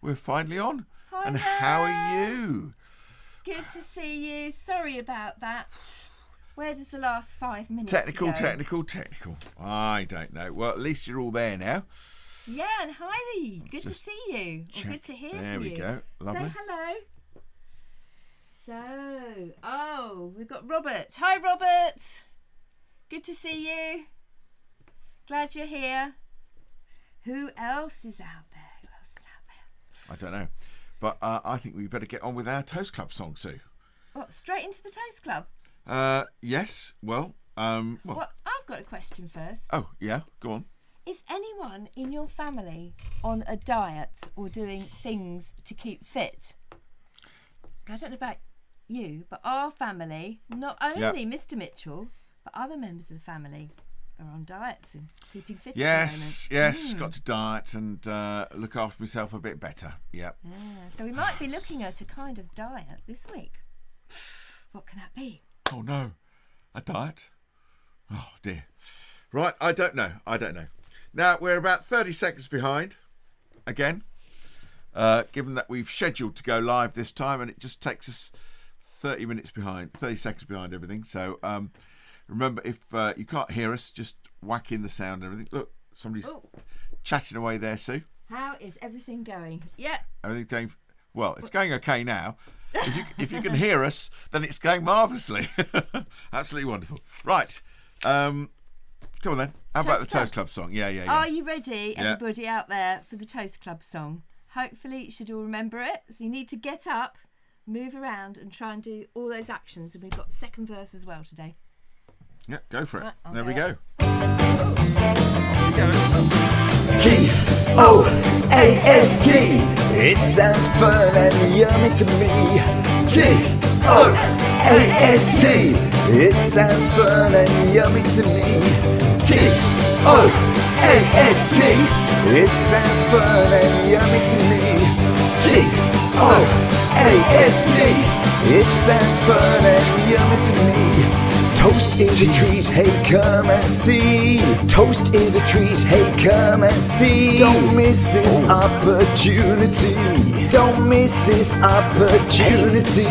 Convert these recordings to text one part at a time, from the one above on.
we're finally on. Hi and there. how are you? Good to see you. Sorry about that. Where does the last 5 minutes Technical. go? I don't know. Well, at least you're all there now. Yeah, and Heidi, good to see you. Or good to hear from you. There we go. Lovely. Say hello. So, we've got Robert. Hi, Robert. Good to see you. Glad you're here. Who else is out there? I don't know. But I think we better get on with our Toast Club song, Sue. What, straight into the Toast Club? Yes. Well. Well, I've got a question first. Oh, yeah. Go on. Is anyone in your family on a diet or doing things to keep fit? I don't know about you, but our family, not only Mr. Mitchell, but other members of the family are on diets and keeping fit at the moment. Yes. Got to diet and look after myself a bit better. Yep. Yeah, so we might be looking at a kind of diet this week. What can that be? Oh, no. A diet? Oh, dear. Right, I don't know. Now, we're about 30 seconds behind, again, given that we've scheduled to go live this time, and it just takes us 30 seconds behind everything. So remember, if you can't hear us, just whack in the sound and everything. Look, somebody's chatting away there, Sue. How is everything going? Yep. Everything's going... Well, it's going okay now. If you can hear us, then it's going marvellously. Absolutely wonderful. Right. Come on then. How about the Toast Club song? Yeah. Are you ready, everybody out there, for the Toast Club song? Hopefully you should all remember it. So you need to get up, move around and try and do all those actions. And we've got the second verse as well today. Yeah, go for it. Right, there we go. Toast. It sounds fun and yummy to me. Toast. It sounds fun and yummy to me. Toast. It sounds fun and yummy to me. Toast. It sounds fun and yummy to me. Toast is a treat, hey come and see. Toast is a treat, hey come and see. Don't miss this opportunity. Don't miss this opportunity.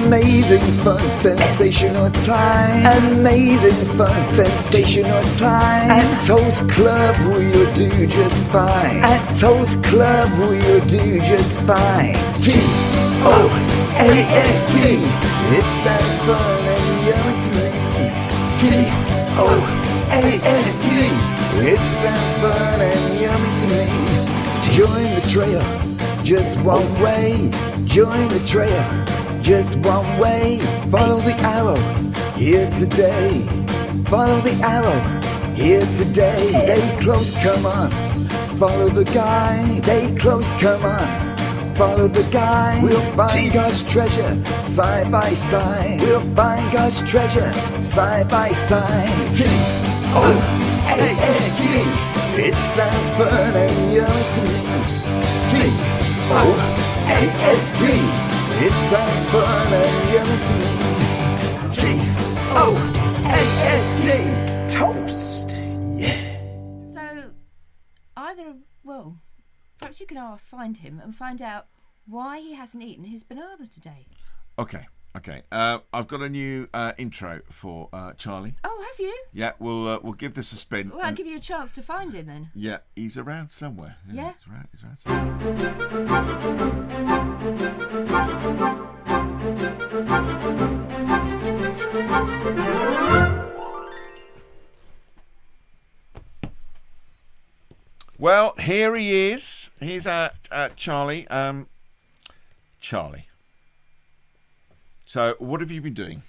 Amazing fun, sensational time. Amazing fun, sensational time. At Toast Club we'll do just fine. At Toast Club we'll do just fine. Toast. It sounds fun and yummy to me. Toast. It sounds fun and yummy to me. Join the trail, just one way. Join the trail, just one way. Follow the arrow, here today. Follow the arrow, here today. Stay close, come on. Follow the guide. Stay close, come on. Follow the guide. We'll find God's treasure side by side. We'll find God's treasure side by side. Toast. It sounds fun and yummy to me. Toast. It sounds fun and yummy to me. Toast. Yeah. So, perhaps you can find him and find out why he hasn't eaten his banana today. Okay. I've got a new intro for Charlie. Oh, have you? Yeah, we'll give this a spin. Well, I'll give you a chance to find him then. Yeah, he's around somewhere. Yeah? He's around somewhere. Well, here he is. Here's Charlie. Charlie. So, what have you been doing?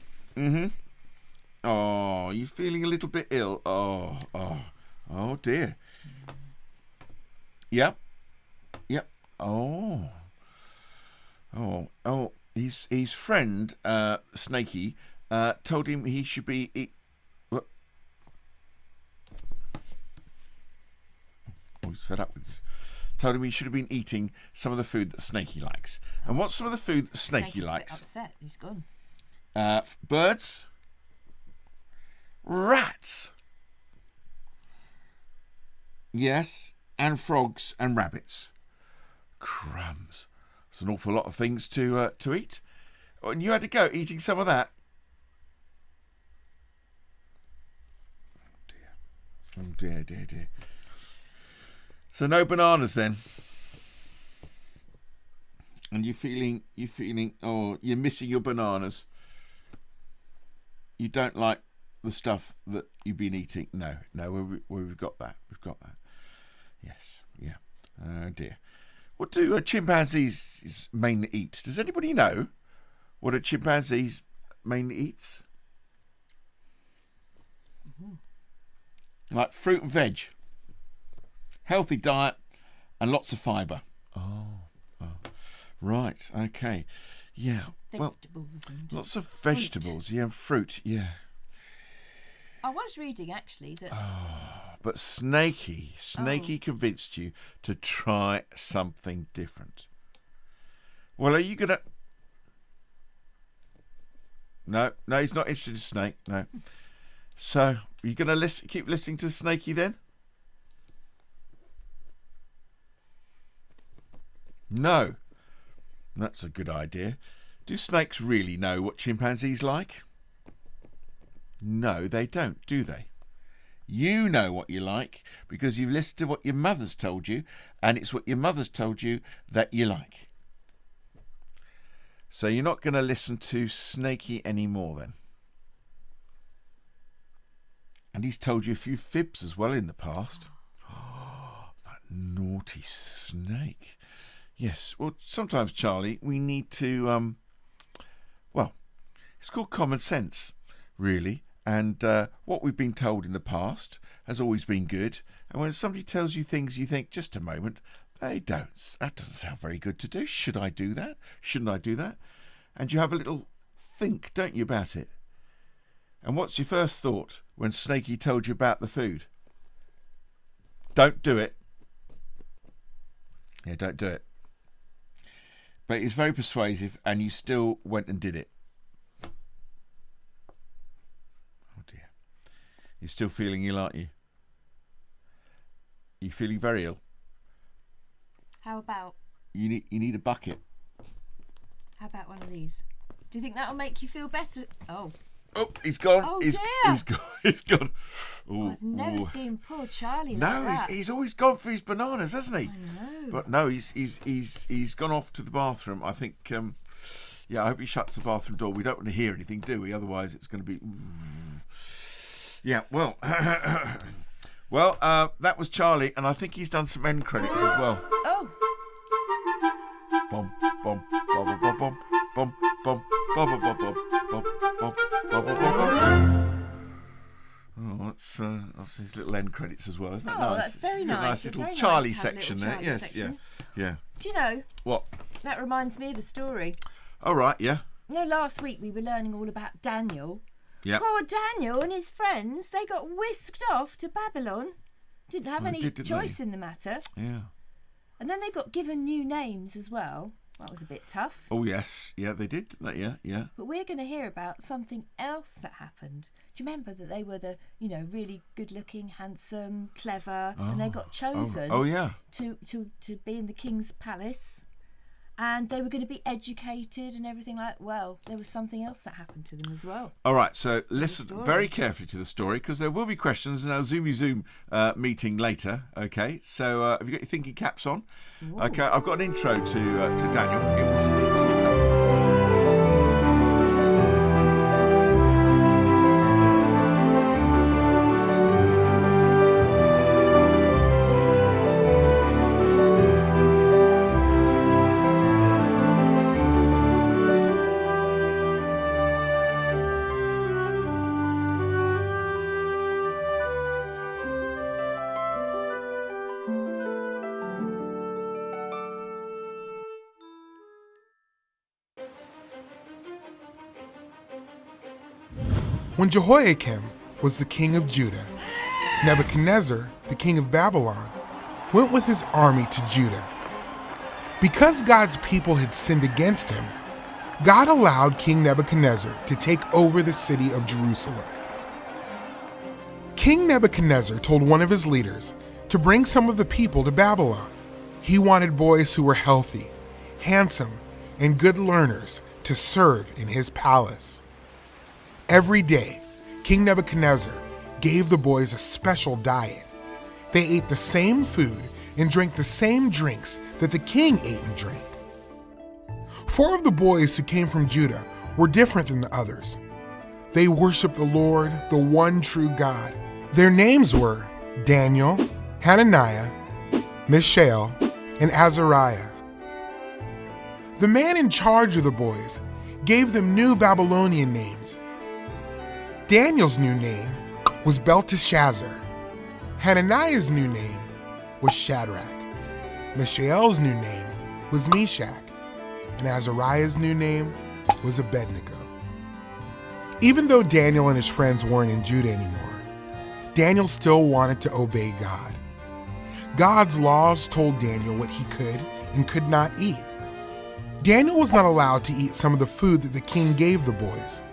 Oh, you feeling a little bit ill? Oh dear. Yep. Oh. His friend Snakey told him he should be. He's fed up with this. Told him he should have been eating some of the food that Snakey likes. And what's some of the food that Snakey likes? Upset. He's gone. Birds, rats, yes, and frogs and rabbits. crumbs. It's an awful lot of things to eat. Oh, and you had to go eating some of that? Oh dear, dear, dear. So no bananas then? And you're feeling, oh, you're missing your bananas. You don't like the stuff that you've been eating. No, we've got that. We've got that. Yes, yeah. Oh dear. What do chimpanzees mainly eat? Does anybody know what a chimpanzee mainly eats? Like fruit and veg. Healthy diet and lots of fibre. Oh. Right, okay. Yeah, Vegetables and lots of vegetables, fruit. yeah, and fruit, yeah. I was reading actually that. But Snakey convinced you to try something different. Well, are you going to... No, he's not interested in Snake, no. So, are you going to keep listening to Snakey then? No. That's a good idea. Do snakes really know what chimpanzees like? No, they don't, do they? You know what you like because you've listened to what your mother's told you, and it's what your mother's told you that you like. So you're not going to listen to Snakey anymore then? And he's told you a few fibs as well in the past. Oh, that naughty snake. Yes, well, sometimes, Charlie, we need to, it's called common sense, really. And what we've been told in the past has always been good. And when somebody tells you things, you think, just a moment, they don't. That doesn't sound very good to do. Should I do that? Shouldn't I do that? And you have a little think, don't you, about it? And what's your first thought when Snakey told you about the food? Don't do it. Yeah, don't do it. But it's very persuasive, and you still went and did it. Oh dear. You're still feeling ill, aren't you? You're feeling very ill. How about? You need a bucket. How about one of these? Do you think that'll make you feel better? Oh, he's gone. Oh, he's dear. He's gone. Ooh, I've never seen poor Charlie like no, that. he's always gone for his bananas, hasn't he? I know. But no, he's gone off to the bathroom. I think. I hope he shuts the bathroom door. We don't want to hear anything, do we? Otherwise, it's going to be. Yeah. Well. That was Charlie, and I think he's done some end credits as well. Oh. Bom bom bom bom bom bom bom bom bom bom bom bom bom bom. Oh, that's his little end credits as well, isn't that nice? That's very It's a nice. nice It's little very Charlie nice to have a section little there. Charlie Yes, section. yeah. Do you know? What? That reminds me of a story. Oh, right, yeah. You know, last week we were learning all about Daniel. Yeah. Poor Daniel and his friends, they got whisked off to Babylon. Didn't have any choice in the matter. Yeah. And then they got given new names as well. That was a bit tough. Oh, yes. Yeah, they did, didn't they? Yeah. But we're going to hear about something else that happened. Do you remember that they were the, really good-looking, handsome, clever, and they got chosen to be in the king's palace? And they were going to be educated and everything like that. Well, there was something else that happened to them as well. All right, so listen very carefully to the story because there will be questions in our Zoom meeting later. Okay, so have you got your thinking caps on? Ooh. Okay, I've got an intro to Daniel. It was When Jehoiakim was the king of Judah, Nebuchadnezzar, the king of Babylon, went with his army to Judah. Because God's people had sinned against him, God allowed King Nebuchadnezzar to take over the city of Jerusalem. King Nebuchadnezzar told one of his leaders to bring some of the people to Babylon. He wanted boys who were healthy, handsome, and good learners to serve in his palace. Every day, King Nebuchadnezzar gave the boys a special diet. They ate the same food and drank the same drinks that the king ate and drank. 4 of the boys who came from Judah were different than the others. They worshiped the Lord, the one true God. Their names were Daniel, Hananiah, Mishael, and Azariah. The man in charge of the boys gave them new Babylonian names. Daniel's new name was Belteshazzar. Hananiah's new name was Shadrach. Mishael's new name was Meshach. And Azariah's new name was Abednego. Even though Daniel and his friends weren't in Judah anymore, Daniel still wanted to obey God. God's laws told Daniel what he could and could not eat. Daniel was not allowed to eat some of the food that the king gave the boys.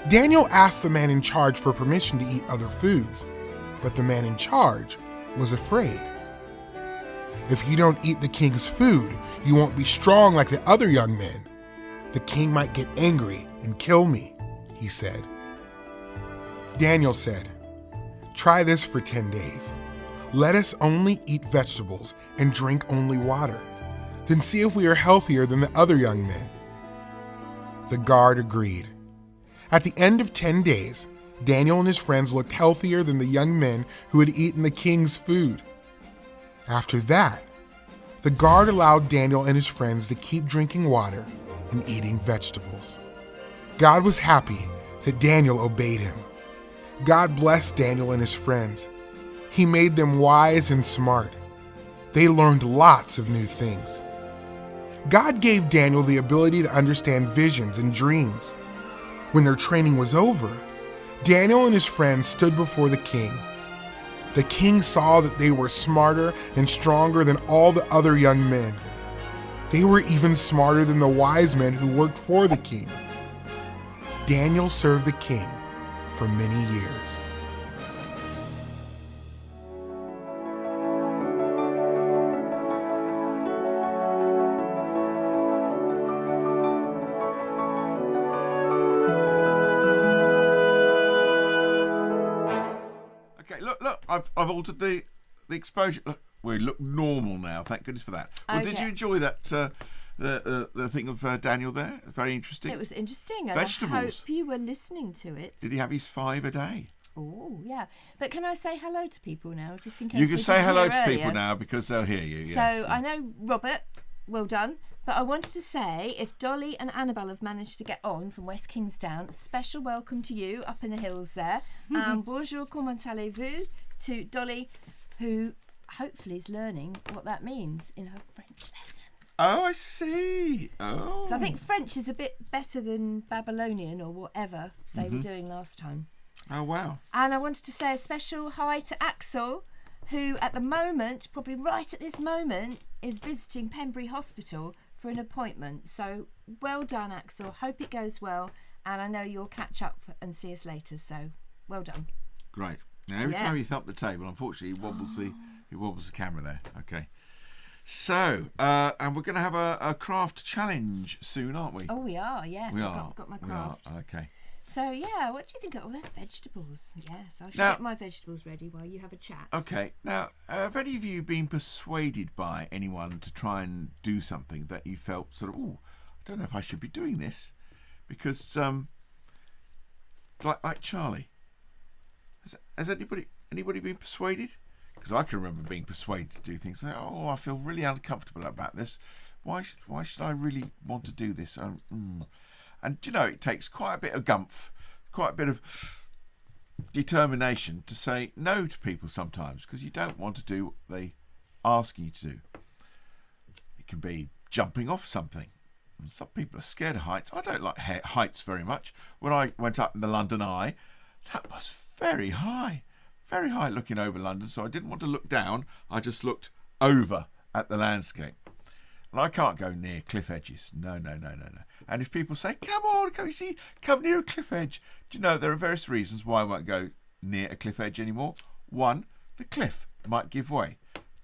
Daniel asked the man in charge for permission to eat other foods, but the man in charge was afraid. If you don't eat the king's food, you won't be strong like the other young men. The king might get angry and kill me, he said. Daniel said, "Try this for 10 days. Let us only eat vegetables and drink only water. Then see if we are healthier than the other young men." The guard agreed. At the end of 10 days, Daniel and his friends looked healthier than the young men who had eaten the king's food. After that, the guard allowed Daniel and his friends to keep drinking water and eating vegetables. God was happy that Daniel obeyed him. God blessed Daniel and his friends. He made them wise and smart. They learned lots of new things. God gave Daniel the ability to understand visions and dreams. When their training was over, Daniel and his friends stood before the king. The king saw that they were smarter and stronger than all the other young men. They were even smarter than the wise men who worked for the king. Daniel served the king for many years. Okay, look, I've altered the exposure. Look, we look normal now. Thank goodness for that. Well, did Okay. you enjoy that the thing of Daniel there? Very interesting. It was interesting. And Vegetables. I hope you were listening to it. Did he have his 5 a day? Oh, yeah. But can I say hello to people now, just in case You can they say didn't hello hear to people earlier? now because they'll hear you. Yes. So I know Robert, well done. But I wanted to say, if Dolly and Annabelle have managed to get on from West Kingsdown, a special welcome to you up in the hills there. And bonjour, comment allez-vous to Dolly, who hopefully is learning what that means in her French lessons. Oh, I see. Oh. So I think French is a bit better than Babylonian or whatever they were doing last time. Oh, wow. And I wanted to say a special hi to Axel, who at the moment, probably right at this moment, is visiting Pembury Hospital for an appointment. So well done, Axel. Hope it goes well. And I know you'll catch up and see us later. So well done. Great. Now, every Yeah. time you thump the table, unfortunately, he wobbles the camera there. Okay. So, and we're going to have a craft challenge soon, aren't we? Oh, we are. Yes, we I've are. got my We are. craft. Okay. So yeah, what do you think of all their vegetables? Yes, I should Now- get my vegetables ready while you have a chat. Okay. Now, have any of you been persuaded by anyone to try and do something that you felt sort of, oh, I don't know if I should be doing this, because, like Charlie, has anybody been persuaded? Because I can remember being persuaded to do things. Like, oh, I feel really uncomfortable about this. Why should I really want to do this? And you know, it takes quite a bit of gumph, quite a bit of determination to say no to people sometimes, because you don't want to do what they ask you to do. It can be jumping off something. And some people are scared of heights. I don't like heights very much. When I went up in the London Eye, that was very high looking over London, so I didn't want to look down. I just looked over at the landscape. And I can't go near cliff edges. No. And if people say, come on, come near a cliff edge, do you know there are various reasons why I won't go near a cliff edge anymore? 1, the cliff might give way.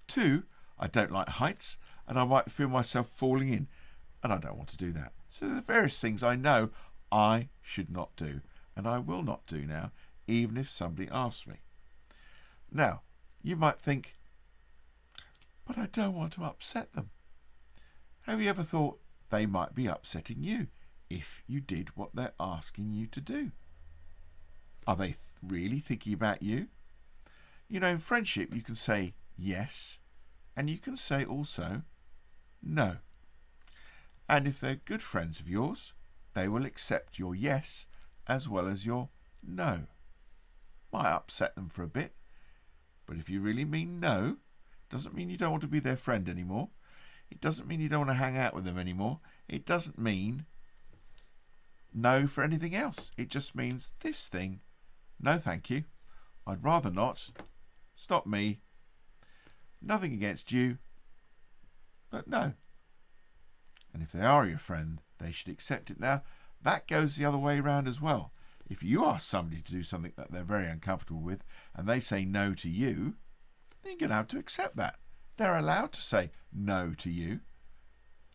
2, I don't like heights, and I might feel myself falling in, and I don't want to do that. So there are various things I know I should not do, and I will not do now, even if somebody asks me. Now, you might think, but I don't want to upset them. Have you ever thought they might be upsetting you if you did what they're asking you to do? Are they really thinking about you? You know, in friendship, you can say yes, and you can say also no. And if they're good friends of yours, they will accept your yes as well as your no. Might upset them for a bit, but if you really mean no, doesn't mean you don't want to be their friend anymore. It doesn't mean you don't want to hang out with them anymore. It doesn't mean no for anything else. It just means this thing. No, thank you. I'd rather not. It's not me. Nothing against you, but no. And if they are your friend, they should accept it. Now, that goes the other way around as well. If you ask somebody to do something that they're very uncomfortable with and they say no to you, then you're going to have to accept that. They're allowed to say no to you,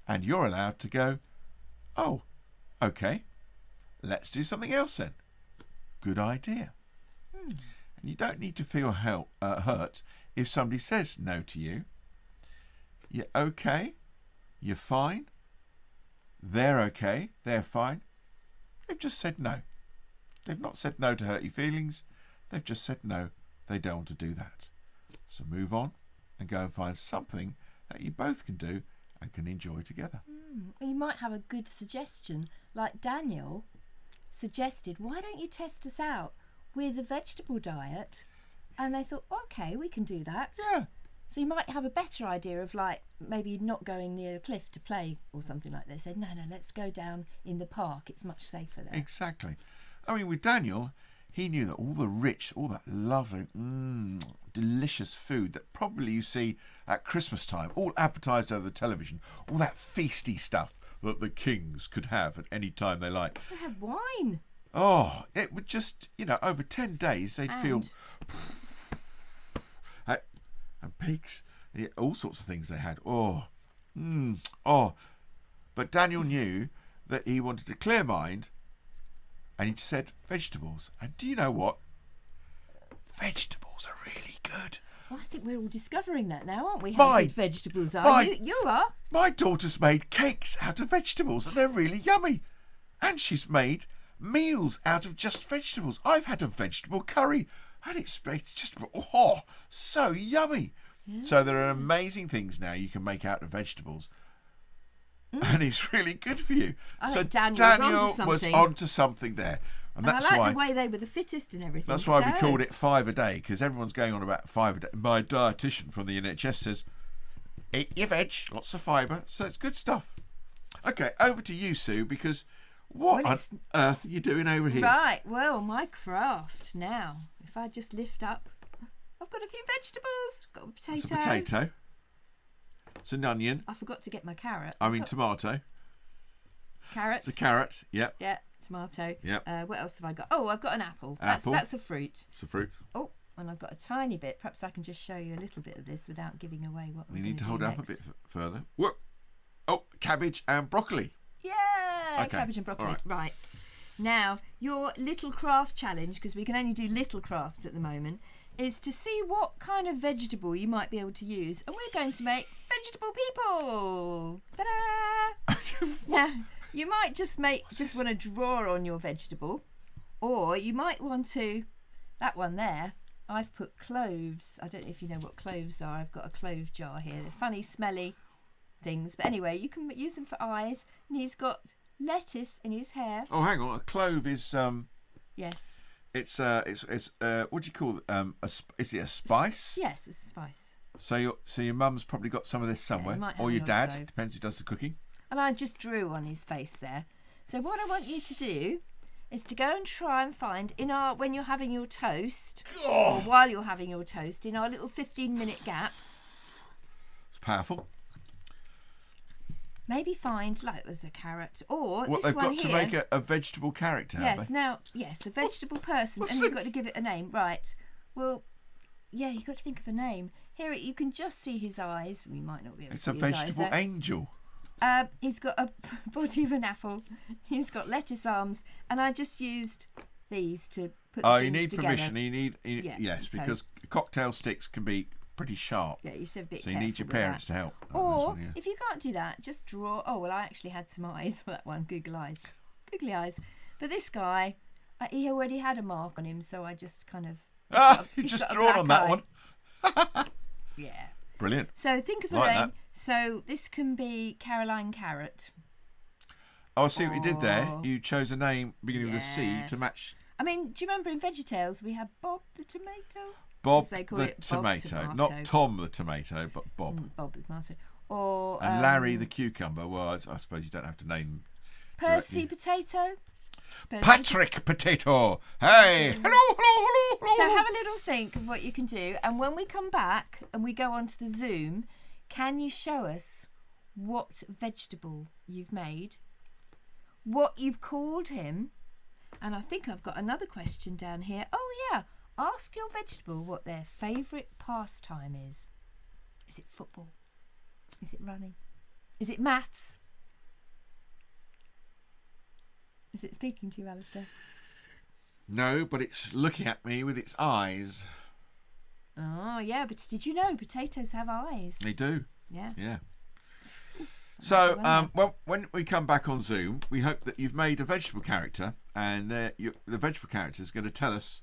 and you're allowed to go, oh, okay, let's do something else then. Good idea. And you don't need to feel hurt if somebody says no to you. You're okay, you're fine, they're okay, they're fine. They've just said no. They've not said no to hurt your feelings. They've just said no, they don't want to do that. So move on and go and find something that you both can do and can enjoy together. You might have a good suggestion, like Daniel suggested, why don't you test us out with a vegetable diet? And they thought, okay, we can do that. Yeah. So you might have a better idea of, like, maybe not going near a cliff to play or something like that. They said, no, let's go down in the park. It's much safer there. Exactly. I mean, with Daniel, he knew that all the rich, all that lovely, delicious food that probably you see at Christmas time, all advertised over the television, all that feasty stuff that the kings could have at any time they like. They had wine. Oh, it would just, over 10 days they'd feel... And pigs, all sorts of things they had. But Daniel knew that he wanted a clear mind, and he said vegetables. And do you know what? Vegetables are really good. Well, I think we're all discovering that now, aren't we? How good vegetables are. You are. My daughter's made cakes out of vegetables, and they're really yummy. And she's made meals out of just vegetables. I've had a vegetable curry, and it's just so yummy. Yeah. So there are amazing things now you can make out of vegetables. And it's really good for you. So Daniel was onto something there. And that's I like why the way they were the fittest and everything. That's why we called it 5 a day, because everyone's going on about 5 a day. My dietitian from the NHS says, eat your veg, lots of fibre, so it's good stuff. Okay, over to you, Sue, because what on earth are you doing over here? Right, well, my craft now. If I just lift up, I've got a few vegetables. Got a potato. It's a potato. It's an onion. I forgot to get my carrot. Tomato. Carrot. It's a carrot, yep. Yeah, tomato. Yep. What else have I got? Oh, I've got an apple. Apple. That's a fruit. It's a fruit. Oh, and I've got a tiny bit. Perhaps I can just show you a little bit of this without giving away what we need to hold it up a bit further. Whoa. Oh, cabbage and broccoli. Yeah, okay. Cabbage and broccoli. Right. Now, your little craft challenge, because we can only do little crafts at the moment, is to see what kind of vegetable you might be able to use. And we're going to make vegetable people. Ta-da! Now, you might just want to draw on your vegetable, or you might want to, that one there, I've put cloves. I don't know if you know what cloves are. I've got a clove jar here. They're funny, smelly things. But anyway, you can use them for eyes. And he's got lettuce in his hair. Oh, hang on. A clove is... Yes. It's what do you call it? Is it a spice? Yes, it's a spice. So your mum's probably got some of this somewhere, or your dad. Clove. Depends who does the cooking. And I just drew on his face there. So what I want you to do is to go and try and find when you're having your toast, or while you're having your toast, in our little 15-minute gap. It's powerful. Maybe find, like, there's a carrot, or what this they've one got here. to make a vegetable character. Yes, a vegetable person, and you've got to give it a name, right? Well, yeah, you've got to think of a name. Here, you can just see his eyes. We might not be able It's to a see his eyes vegetable there. angel. He's got a body of an apple. He's got lettuce arms, and I just used these to put. Oh, the you things need together. permission. Yeah, Yes, so- because cocktail sticks can be pretty sharp. Yeah, you should have a bit So you need your careful with parents that. to help. on this Or one, yeah. if you can't do that, just draw. Oh well, I actually had some eyes for that one. Googly eyes. But this guy, he already had a mark on him, so I just kind of. You he's just got a drawn on that black one. eye. Yeah. Brilliant. So think of a Like name. that. So this can be Caroline Carrot. Oh, I see what you did there. Oh. You chose a name beginning with a C to Yes. match I mean, do you remember in VeggieTales we had Bob the tomato? Bob They call the it Bob tomato. Tomato. Not Tom the tomato, but Bob. Bob the tomato. Or And Larry the cucumber. Well, I suppose you don't have to name. Percy directly. Potato. Percy Patrick Potato. Hey. Hello. So have a little think of what you can do, and when we come back and we go onto the Zoom, can you show us what vegetable you've made, what you've called him, and I think I've got another question down here. Oh yeah, ask your vegetable what their favourite pastime is. Is it football? Is it running? Is it maths? Is it speaking to you, Alistair? No, but it's looking at me with its eyes. Oh yeah, but did you know potatoes have eyes? They do. Yeah. Yeah. I So, wonder. well, when we come back on Zoom, we hope that you've made a vegetable character, and the vegetable character is going to tell us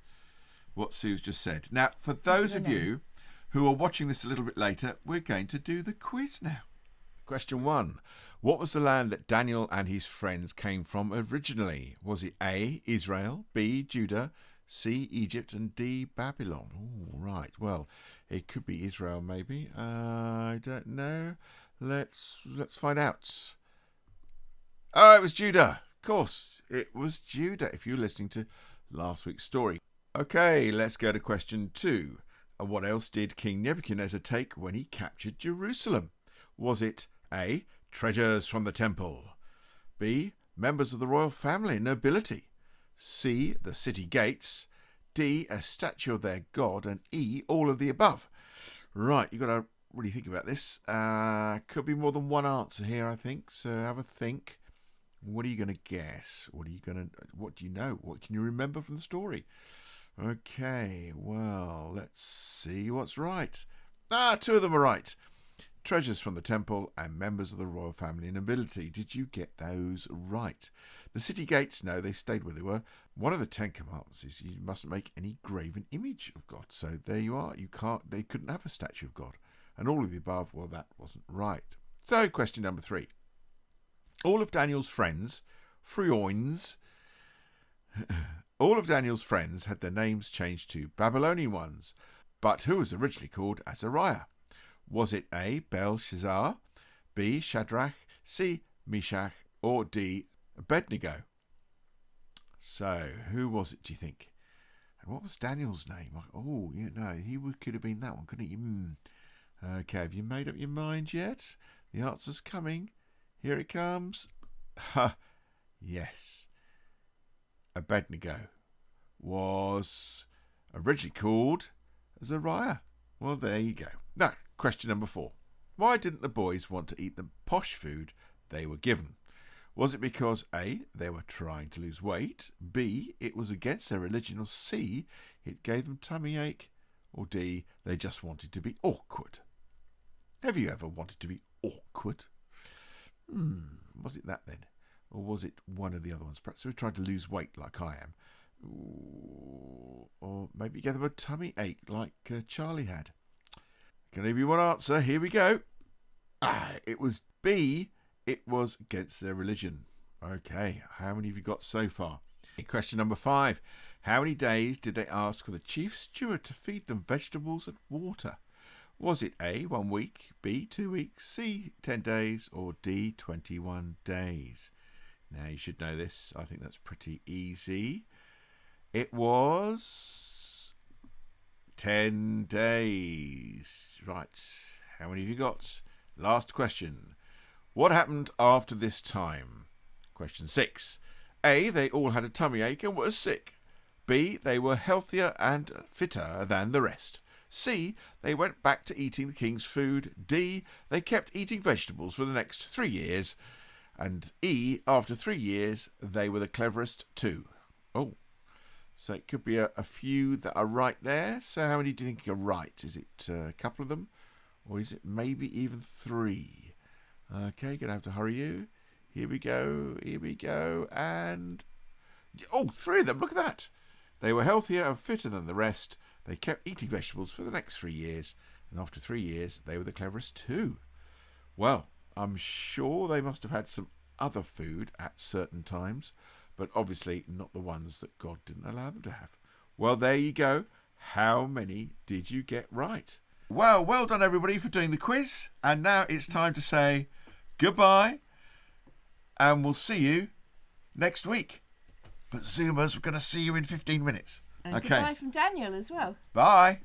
what Sue's just said. Now, for those of you who are watching this a little bit later, we're going to do the quiz now. Question 1. What was the land that Daniel and his friends came from originally? Was it A, Israel, B, Judah, C, Egypt, and D, Babylon? Oh, right. Well, it could be Israel, maybe. I don't know. Let's find out. Oh, it was Judah. Of course, it was Judah, if you're listening to last week's story. Okay, let's go to question 2. What else did King Nebuchadnezzar take when he captured Jerusalem? Was it A, treasures from the temple, B, members of the royal family and nobility, C, the city gates, D, a statue of their god, and E, all of the above? Right, you've got to really think about this. Could be more than one answer here, I think, so have a think. What are you going to guess? What do you know? What can you remember from the story? Okay, well, let's see what's right. 2 of them are right. Treasures from the temple and members of the royal family and nobility. Did you get those right? The city gates, no, they stayed where they were. One of the 10 commandments is you mustn't make any graven image of God. So there you are. They couldn't have a statue of God. And all of the above, well, that wasn't right. So question number 3. All of Daniel's friends, all of Daniel's friends had their names changed to Babylonian ones, but who was originally called Azariah? Was it A, Belshazzar, B, Shadrach, C, Meshach, or D, Abednego? So, who was it, do you think? And what was Daniel's name? Oh, he could have been that one, couldn't he? Okay, have you made up your mind yet? The answer's coming. Here it comes. Ha! Yes. Abednego was originally called Azariah. Well, there you go. Now, question number 4. Why didn't the boys want to eat the posh food they were given? Was it because A, they were trying to lose weight, B, it was against their religion, or C, it gave them tummy ache, or D, they just wanted to be awkward? Have you ever wanted to be awkward? Was it that then? Or was it one of the other ones? Perhaps we tried to lose weight like I am. Ooh, or maybe get them a tummy ache like Charlie had. Can I give you one answer? Here we go. It was B. It was against their religion. Okay, how many have you got so far? Question number 5. How many days did they ask for the chief steward to feed them vegetables and water? Was it A, 1 week, B, 2 weeks, C, 10 days, or D, 21 days? Now, you should know this. I think that's pretty easy. It was 10 days. Right. How many have you got? Last question. What happened after this time? Question 6. A, they all had a tummy ache and were sick. B, they were healthier and fitter than the rest. C. They went back to eating the king's food. D. They kept eating vegetables for the next 3 years. And E. After 3 years, they were the cleverest too. Oh, so it could be a few that are right there. So how many do you think are right? Is it a couple of them? Or is it maybe even 3? Okay, going to have to hurry you. Here we go, and... Oh, 3 of them, look at that. They were healthier and fitter than the rest. They kept eating vegetables for the next 3 years. And after 3 years, they were the cleverest too. Well, I'm sure they must have had some other food at certain times, but obviously not the ones that God didn't allow them to have. Well, there you go. How many did you get right? Well done, everybody, for doing the quiz. And now it's time to say goodbye, and we'll see you next week. But Zoomers, we're going to see you in 15 minutes. And goodbye from Daniel as well. Bye.